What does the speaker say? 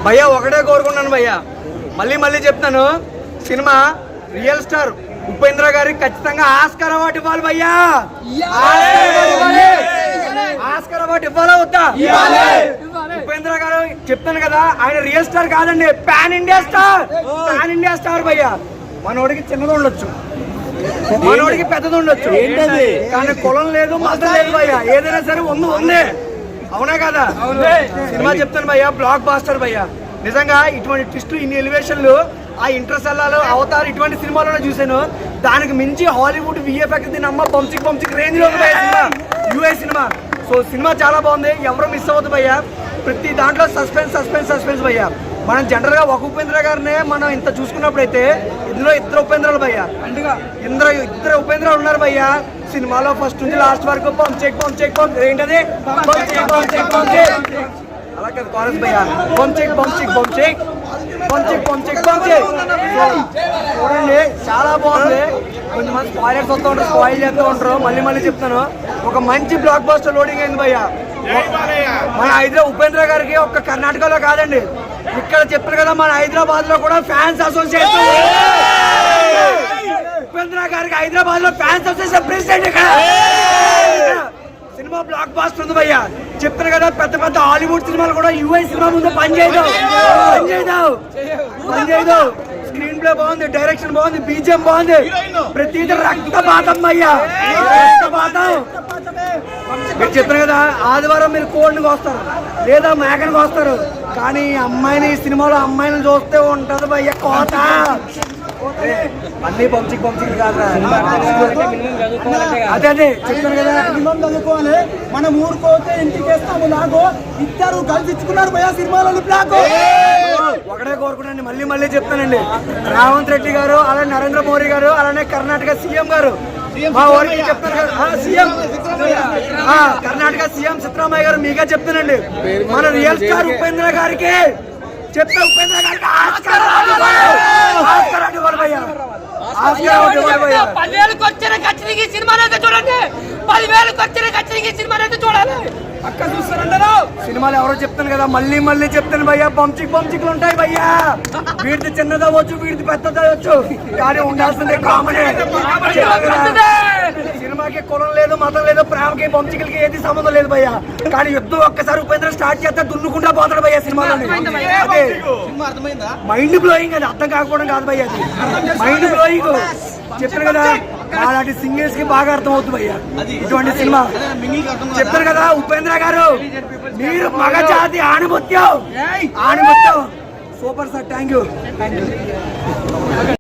భయ్యా ఒకటే కోరుకున్నాను భయ్యా, మళ్ళీ మళ్ళీ చెప్తాను, సినిమా రియల్ స్టార్ ఉపేంద్ర గారికి ఖచ్చితంగా ఆస్కార్ అవార్డు ఇవ్వాలి భయ్యా. ఆస్కార్ అవార్డు ఇవ్వాలా వద్దా? ఉపేంద్ర గారు చెప్తాను కదా, ఆయన రియల్ స్టార్ కాదండి, pan India star. Pan India star భయ్యా. మనోడికి చిన్నది ఉండొచ్చు, మనోడికి పెద్దది ఉండొచ్చు, కానీ కులం లేదు మతం లేదు భయ్యా. ఏదైనా సరే ఉంది, అవునా కదా? సినిమా చెప్తాను భయ్యా, బ్లాక్ బాస్టర్ భయ్యా. నిజంగా ఇటువంటి ట్విస్టులు, ఇన్ని ఎలివేషన్లు ఆ ఇంటర్సెల్లాలు, అవతార్ ఇటువంటి సినిమాలోనే చూశాను. దానికి మించి హాలీవుడ్ విఎఫ్ఎక్స్ దీని అమ్మ పంచిక్ రేంజ్ లో ఉంది cinema, UA cinema. So cinema చాలా బాగుంది, ఎవరు మిస్ అవ్వద్దు భయ్యా. ప్రతి దాంట్లో సస్పెన్స్ భయ్యా. మనం జనరల్ గా ఒక ఉపేంద్ర గారినే మనం ఇంత చూసుకున్నప్పుడైతే ఇందులో ఇద్దరు ఉపేంద్రాలు భయ్యా, ఇద్దరు ఉపేంద్రాలు ఉన్నారు భయ్యా సినిమాలో. ఫస్ట్ నుంచి లాస్ట్ వరకు పంచేక్ ఏంటది, అలా కదా కాలేజ్ భయ్యా, పంచేక్ చూడండి, చాలా బాగుంది. కొంతమంది స్పాయిలర్స్ వస్తూ ఉంటారు, స్పాయిల్ చేస్తూ ఉంటారు. మళ్ళీ చెప్తాను, ఒక మంచి బ్లాక్ బస్టర్ లోడింగ్ అయింది భయ్యా. మన హైదరాబాద్ ఉపేంద్ర గారికి ఒక్క కర్ణాటకలో కాదండి, ఇక్కడ చెప్పారు కదా, మన హైదరాబాద్ లో కూడా ఫ్యాన్స్ అసోసియేషన్, ఉపేంద్ర గారికి హైదరాబాద్ లో ఫ్యాన్స్ అసోసియేషన్ ప్రెసిడెంట్ ఇక్కడ. సినిమా బ్లాక్ బాస్టర్ ఉంది భయ్యా. చెప్తారు కదా, పెద్ద హాలీవుడ్ సినిమాలు కూడా యూఐ సినిమా ముందు పనిచేయదు. స్క్రీన్ ప్లే బాగుంది, డైరెక్షన్ బాగుంది, బీజిఎం బాగుంది, ప్రతిదీ రక్తపాతం అయ్యా, రక్తపాతం. మీరు చెప్పారు కదా, ఆదివారం మీరు కోడిని కోస్తారు లేదా మేకని కోస్తారు, కానీ అమ్మాయిని సినిమాలో అమ్మాయిని చూస్తే ఉంటది భయ్య కోత. అన్ని పంచిక్ కాదురా, అదే చెప్తాను కదా, మినిమం చదువుకోవాలి. మనం ఊరుకోతే ఇంటికి వేస్తాము లాగో, ఇద్దరు కలిసి ఇచ్చుకున్నారు భయ్యా సినిమాలో బ్లాక్. ఒకటే కోరుకున్నాండి, మళ్ళీ చెప్తానండి, రేవంత్ రెడ్డి గారు, అలానే నరేంద్ర మోడీ గారు, అలానే కర్ణాటక సీఎం గారు, మా ఊరికి చెప్తారు కదా, సీఎం కర్ణాటక సీఎం సిద్ధరామయ్య గారు మీకే చెప్తానండి, మన రియల్ స్టార్ ఉపేంద్ర గారికి చెప్తా, ఉపేంద్ర గారికి ఆస్కార్ అవార్డు భయ్యా. 10,000 వచ్చిన ఖచ్చితంగా ఈ సినిమా అయితే చూడండి, 10,000 వచ్చిన ఖచ్చితంగా ఈ సినిమా అయితే చూడాలి. అక్క చూస్తారంటారు సినిమాలు ఎవరో చెప్తాను కదా, మళ్ళీ చెప్తాను భయ్యా, పంచిక్లు ఉంటాయి భయ్యా. వీడిది చిన్నదవచ్చు, వీడిది పెద్దదవచ్చు, కానీ ఉండాల్సిందే కామనే. సినిమాకి కులం లేదు, మతం లేదు, ప్రేమకి పంచికలకి ఏది సంబంధం లేదు భయ్యా. కానీ యుద్ధం ఒక్కసారి ఉపేంద్ర స్టార్ట్ చేస్తే దున్నుకుంటా పోతాడు భయ్యా సినిమాలో. అదే మైండ్ బ్లోయింగ్, అది అర్థం కాకపోవడం కాదు భయ్యా, అది మైండ్ బ్లోయింగ్. చెప్పారు కదా, అలాంటి సింగర్స్ కి బాగా అర్థం అవుతుంది భయ్యా ఇటువంటి సినిమా. చెప్పారు కదా ఉపేంద్ర గారు, మీరు మగజాతి ఆణిముత్యం. Super sir, thank you.